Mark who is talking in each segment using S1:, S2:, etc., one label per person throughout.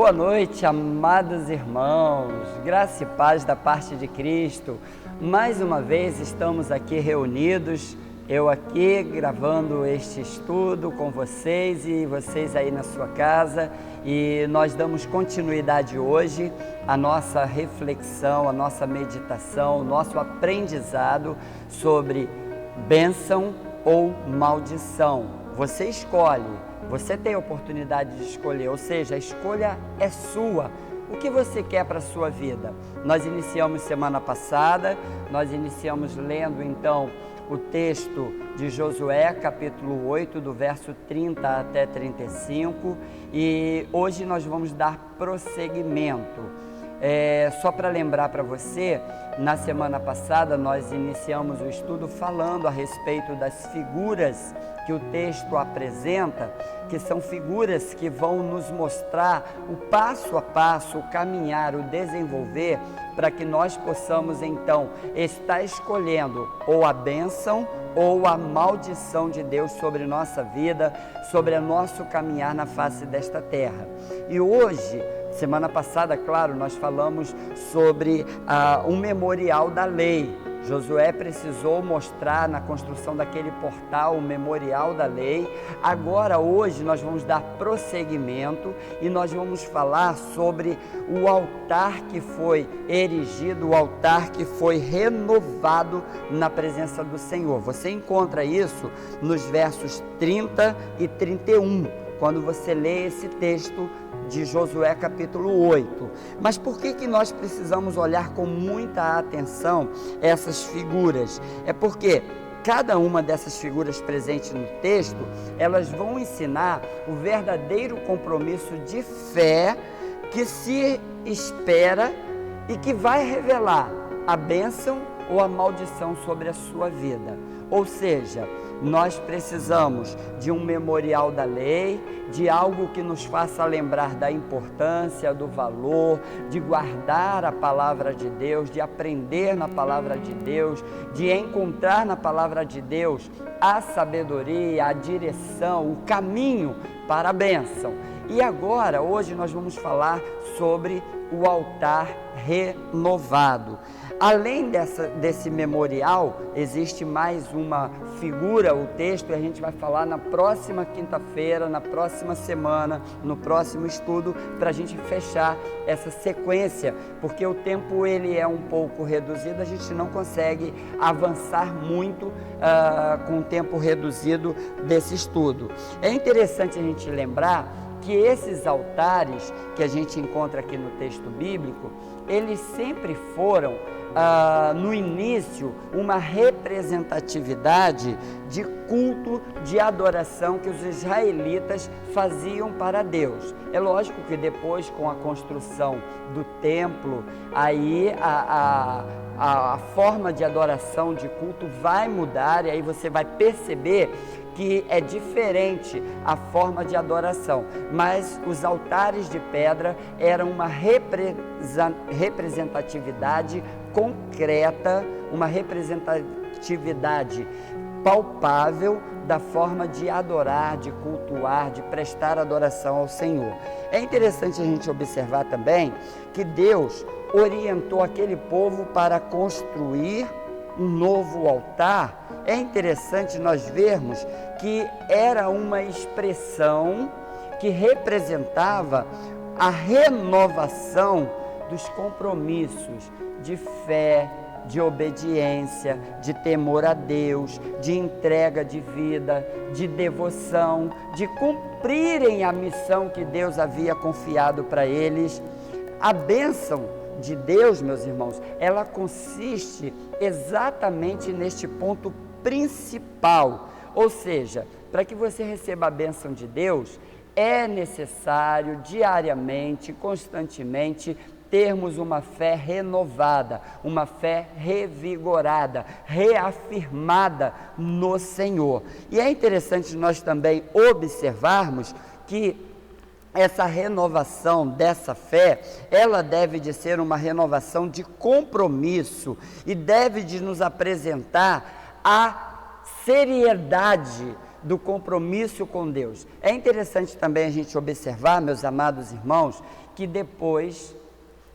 S1: Boa noite, amados irmãos, graça e paz da parte de Cristo. Mais uma vez estamos aqui reunidos, eu aqui gravando este estudo com vocês e vocês aí na sua casa, e nós damos continuidade hoje à nossa reflexão, à nossa meditação, o nosso aprendizado sobre bênção ou maldição. Você escolhe. Você tem a oportunidade de escolher, ou seja, a escolha é sua. O que você quer para a sua vida? Nós iniciamos semana passada, nós iniciamos lendo então o texto de Josué, capítulo 8, do verso 30 até 35, e hoje nós vamos dar prosseguimento. Só para lembrar para você, na semana passada nós iniciamos o estudo falando a respeito das figuras que o texto apresenta, que são figuras que vão nos mostrar o passo a passo, o caminhar, o desenvolver, para que nós possamos então estar escolhendo ou a bênção ou a maldição de Deus sobre nossa vida, sobre o nosso caminhar na face desta terra. E hoje, semana passada, claro, nós falamos sobre um memorial da lei. Josué precisou mostrar na construção daquele portal o memorial da lei. Agora, hoje, nós vamos dar prosseguimento e nós vamos falar sobre o altar que foi erigido, o altar que foi renovado na presença do Senhor. Você encontra isso nos versos 30 e 31, quando você lê esse texto de Josué capítulo 8. Mas por que nós precisamos olhar com muita atenção essas figuras? É porque cada uma dessas figuras presentes no texto, elas vão ensinar o verdadeiro compromisso de fé que se espera e que vai revelar a bênção ou a maldição sobre a sua vida. Ou seja, nós precisamos de um memorial da lei, de algo que nos faça lembrar da importância, do valor, de guardar a palavra de Deus, de aprender na palavra de Deus, de encontrar na palavra de Deus a sabedoria, a direção, o caminho para a bênção. E agora, hoje nós vamos falar sobre o altar renovado. Além desse memorial, existe mais uma figura, o texto, e a gente vai falar na próxima quinta-feira, na próxima semana, no próximo estudo, para a gente fechar essa sequência, porque o tempo ele é um pouco reduzido, a gente não consegue avançar muito com o tempo reduzido desse estudo. É interessante a gente lembrar que esses altares que a gente encontra aqui no texto bíblico, eles sempre foram, no início, uma representatividade de culto, de adoração que os israelitas faziam para Deus. É lógico que depois, com a construção do templo, aí a forma de adoração, de culto vai mudar, e aí você vai perceber que é diferente a forma de adoração, mas os altares de pedra eram uma representatividade concreta, uma representatividade palpável da forma de adorar, de cultuar, de prestar adoração ao Senhor. É interessante a gente observar também que Deus orientou aquele povo para construir um novo altar. É interessante nós vermos que era uma expressão que representava a renovação dos compromissos de fé, de obediência, de temor a Deus, de entrega de vida, de devoção, de cumprirem a missão que Deus havia confiado para eles. A bênção de Deus, meus irmãos, ela consiste exatamente neste ponto principal, ou seja, para que você receba a bênção de Deus, é necessário diariamente, constantemente, termos uma fé renovada, uma fé revigorada, reafirmada no Senhor. E é interessante nós também observarmos que essa renovação dessa fé, ela deve de ser uma renovação de compromisso e deve de nos apresentar a seriedade do compromisso com Deus. É interessante também a gente observar, meus amados irmãos, que depois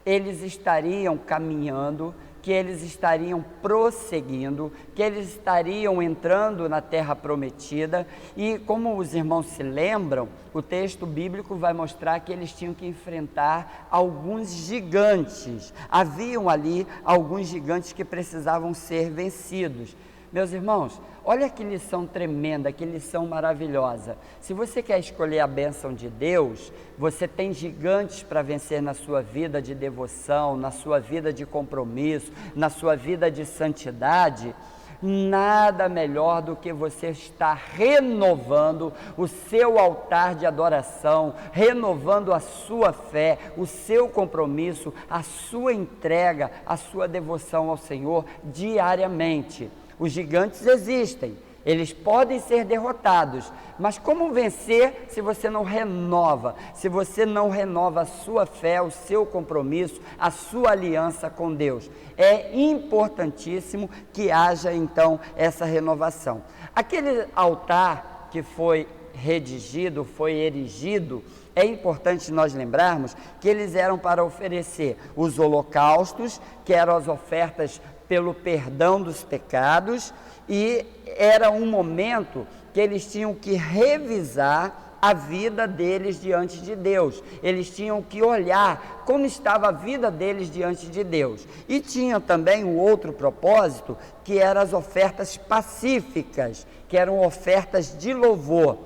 S1: eles estariam caminhando, que eles estariam prosseguindo, que eles estariam entrando na terra prometida, e como os irmãos se lembram, o texto bíblico vai mostrar que eles tinham que enfrentar alguns gigantes. Haviam ali alguns gigantes que precisavam ser vencidos. Meus irmãos, olha que lição tremenda, que lição maravilhosa. Se você quer escolher a bênção de Deus, você tem gigantes para vencer na sua vida de devoção, na sua vida de compromisso, na sua vida de santidade. Nada melhor do que você estar renovando o seu altar de adoração, renovando a sua fé, o seu compromisso, a sua entrega, a sua devoção ao Senhor diariamente. Os gigantes existem, eles podem ser derrotados, mas como vencer se você não renova, se você não renova a sua fé, o seu compromisso, a sua aliança com Deus? É importantíssimo que haja então essa renovação. Aquele altar que foi redigido, foi erigido, é importante nós lembrarmos que eles eram para oferecer os holocaustos, que eram as ofertas pelo perdão dos pecados, e era um momento que eles tinham que revisar a vida deles diante de Deus. Eles tinham que olhar como estava a vida deles diante de Deus. E tinha também um outro propósito, que eram as ofertas pacíficas, que eram ofertas de louvor.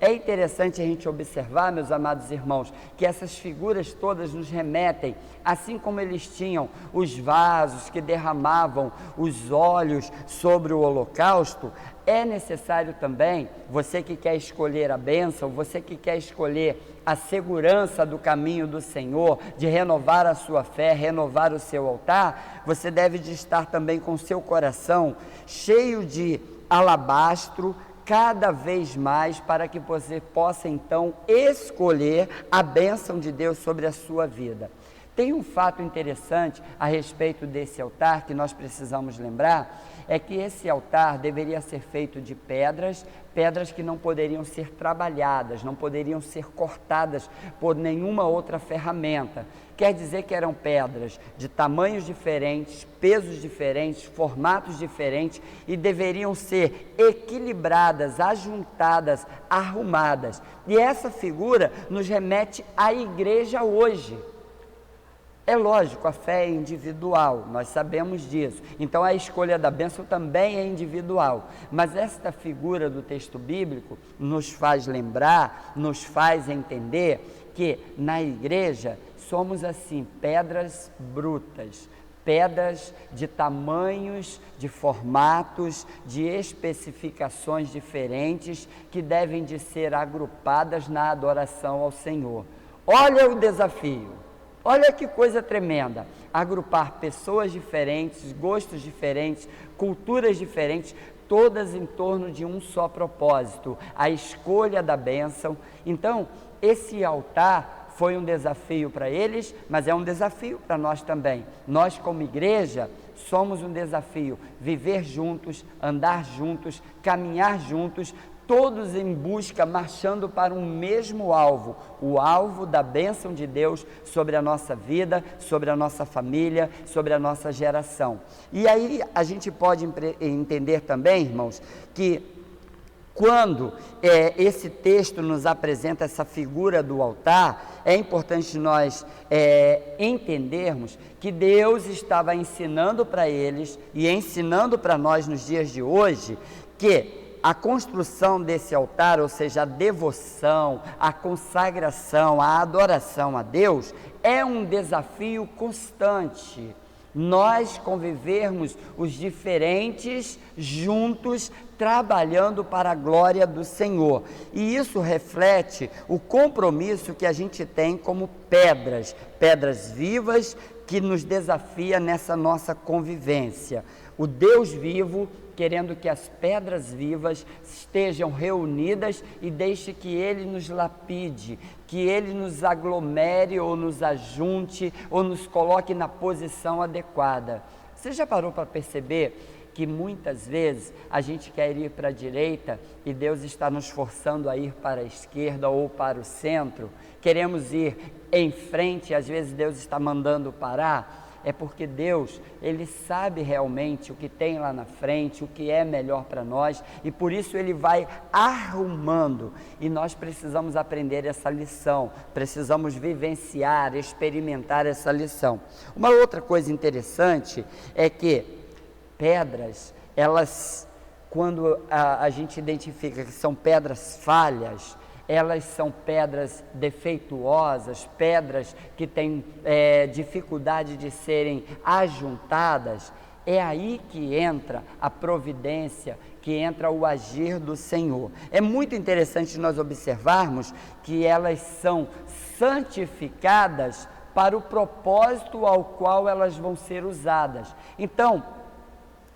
S1: É interessante a gente observar, meus amados irmãos, que essas figuras todas nos remetem, assim como eles tinham os vasos que derramavam os óleos sobre o holocausto, é necessário também, você que quer escolher a bênção, você que quer escolher a segurança do caminho do Senhor, de renovar a sua fé, renovar o seu altar, você deve de estar também com o seu coração cheio de alabastro, cada vez mais, para que você possa então escolher a bênção de Deus sobre a sua vida. Tem um fato interessante a respeito desse altar que nós precisamos lembrar, é que esse altar deveria ser feito de pedras que não poderiam ser trabalhadas, não poderiam ser cortadas por nenhuma outra ferramenta. Quer dizer que eram pedras de tamanhos diferentes, pesos diferentes, formatos diferentes, e deveriam ser equilibradas, ajuntadas, arrumadas. E essa figura nos remete à igreja hoje. É lógico, a fé é individual, nós sabemos disso. Então a escolha da bênção também é individual. Mas esta figura do texto bíblico nos faz lembrar, nos faz entender que na igreja somos assim, pedras brutas, pedras de tamanhos, de formatos, de especificações diferentes que devem de ser agrupadas na adoração ao Senhor. Olha o desafio! Olha que coisa tremenda, agrupar pessoas diferentes, gostos diferentes, culturas diferentes, todas em torno de um só propósito, a escolha da bênção. Então, esse altar foi um desafio para eles, mas é um desafio para nós também. Nós, como igreja, somos um desafio, viver juntos, andar juntos, caminhar juntos, todos em busca, marchando para um mesmo alvo, o alvo da bênção de Deus sobre a nossa vida, sobre a nossa família, sobre a nossa geração. E aí a gente pode entender também, irmãos, que quando esse texto nos apresenta essa figura do altar, é importante nós entendermos que Deus estava ensinando para eles e ensinando para nós nos dias de hoje que a construção desse altar, ou seja, a devoção, a consagração, a adoração a Deus, é um desafio constante. Nós convivermos os diferentes juntos, trabalhando para a glória do Senhor. E isso reflete o compromisso que a gente tem como pedras vivas, que nos desafia nessa nossa convivência. O Deus vivo querendo que as pedras vivas estejam reunidas e deixe que Ele nos lapide, que Ele nos aglomere ou nos ajunte ou nos coloque na posição adequada. Você já parou para perceber que muitas vezes a gente quer ir para a direita e Deus está nos forçando a ir para a esquerda ou para o centro, queremos ir em frente e às vezes Deus está mandando parar, é porque Deus, Ele sabe realmente o que tem lá na frente, o que é melhor para nós, e por isso Ele vai arrumando, e nós precisamos aprender essa lição, precisamos vivenciar, experimentar essa lição. Uma outra coisa interessante é que pedras, elas, quando a gente identifica que são pedras falhas, elas são pedras defeituosas, pedras que têm dificuldade de serem ajuntadas, é aí que entra a providência, que entra o agir do Senhor. É muito interessante nós observarmos que elas são santificadas para o propósito ao qual elas vão ser usadas. Então,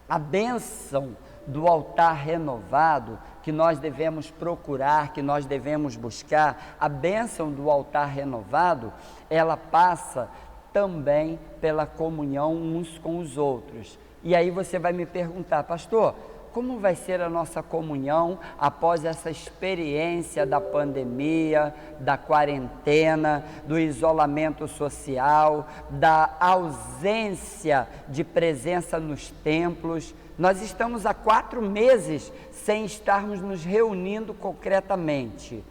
S1: a bênção do altar renovado, que nós devemos procurar, que nós devemos buscar, a bênção do altar renovado, ela passa também pela comunhão uns com os outros. E aí você vai me perguntar, pastor, como vai ser a nossa comunhão após essa experiência da pandemia, da quarentena, do isolamento social, da ausência de presença nos templos? Nós estamos há 4 meses sem estarmos nos reunindo concretamente.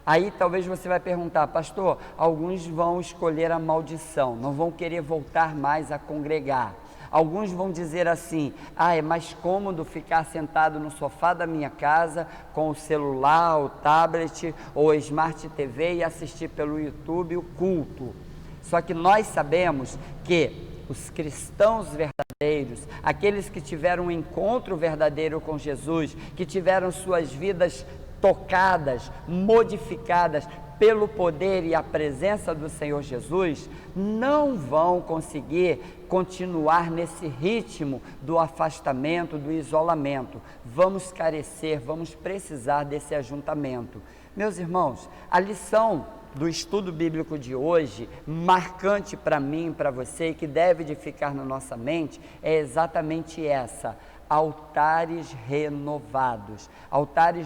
S1: Aí talvez você vai perguntar, pastor, alguns vão escolher a maldição, não vão querer voltar mais a congregar. Alguns vão dizer assim, é mais cômodo ficar sentado no sofá da minha casa com o celular, o tablet ou Smart TV e assistir pelo YouTube o culto. Só que nós sabemos que os cristãos verdadeiros, aqueles que tiveram um encontro verdadeiro com Jesus, que tiveram suas vidas tocadas, modificadas pelo poder e a presença do Senhor Jesus, não vão conseguir continuar nesse ritmo do afastamento, do isolamento. Vamos carecer, vamos precisar desse ajuntamento. Meus irmãos, a lição do estudo bíblico de hoje, marcante para mim, para você, e que deve de ficar na nossa mente, é exatamente essa: altares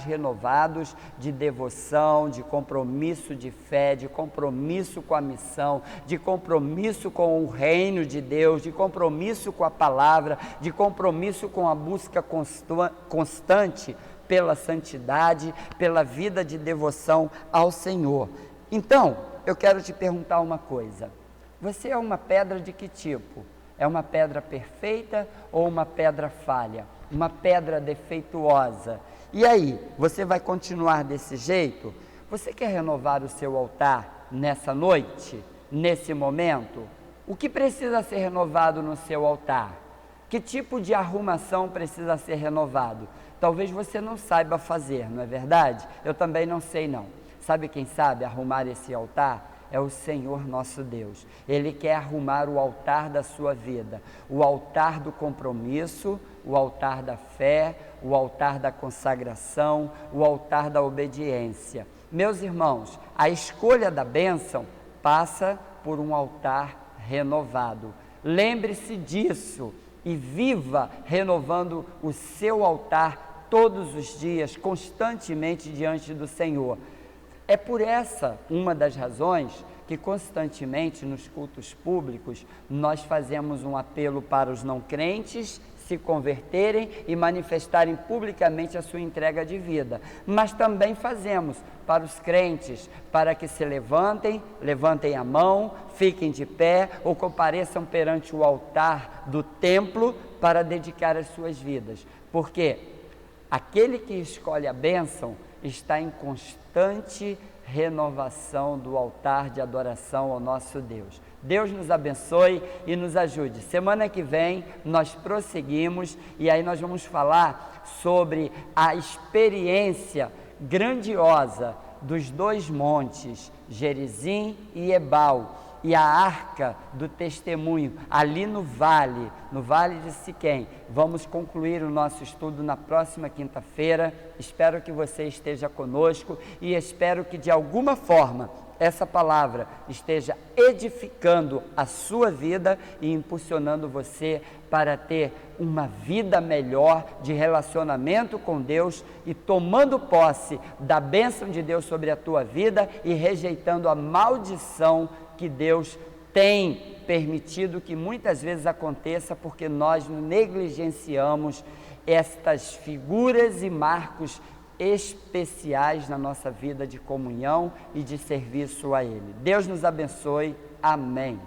S1: renovados de devoção, de compromisso de fé, de compromisso com a missão, de compromisso com o reino de Deus, de compromisso com a palavra, de compromisso com a busca constante pela santidade, pela vida de devoção ao Senhor. Então, eu quero te perguntar uma coisa: você é uma pedra de que tipo? É uma pedra perfeita ou uma pedra falha? Uma pedra defeituosa? E aí, você vai continuar desse jeito? Você quer renovar o seu altar nessa noite, nesse momento? O que precisa ser renovado no seu altar? Que tipo de arrumação precisa ser renovado? Talvez você não saiba fazer, não é verdade? Eu também não sei não. Sabe quem sabe arrumar esse altar? É o Senhor nosso Deus. Ele quer arrumar o altar da sua vida, o altar do compromisso, o altar da fé, o altar da consagração, o altar da obediência. Meus irmãos, a escolha da bênção passa por um altar renovado. Lembre-se disso e viva renovando o seu altar todos os dias, constantemente diante do Senhor. É por essa uma das razões que constantemente nos cultos públicos nós fazemos um apelo para os não crentes se converterem e manifestarem publicamente a sua entrega de vida, mas também fazemos para os crentes, para que se levantem a mão, fiquem de pé ou compareçam perante o altar do templo para dedicar as suas vidas, porque aquele que escolhe a bênção está em constante renovação do altar de adoração ao nosso Deus. Deus nos abençoe e nos ajude. Semana que vem nós prosseguimos e aí nós vamos falar sobre a experiência grandiosa dos 2 montes, Gerizim e Ebal, e a arca do testemunho, ali no vale de Siquém. Vamos concluir o nosso estudo na próxima quinta-feira. Espero que você esteja conosco e espero que de alguma forma essa palavra esteja edificando a sua vida e impulsionando você para ter uma vida melhor de relacionamento com Deus e tomando posse da bênção de Deus sobre a tua vida e rejeitando a maldição que Deus tem permitido que muitas vezes aconteça porque nós negligenciamos estas figuras e marcos especiais na nossa vida de comunhão e de serviço a Ele. Deus nos abençoe. Amém.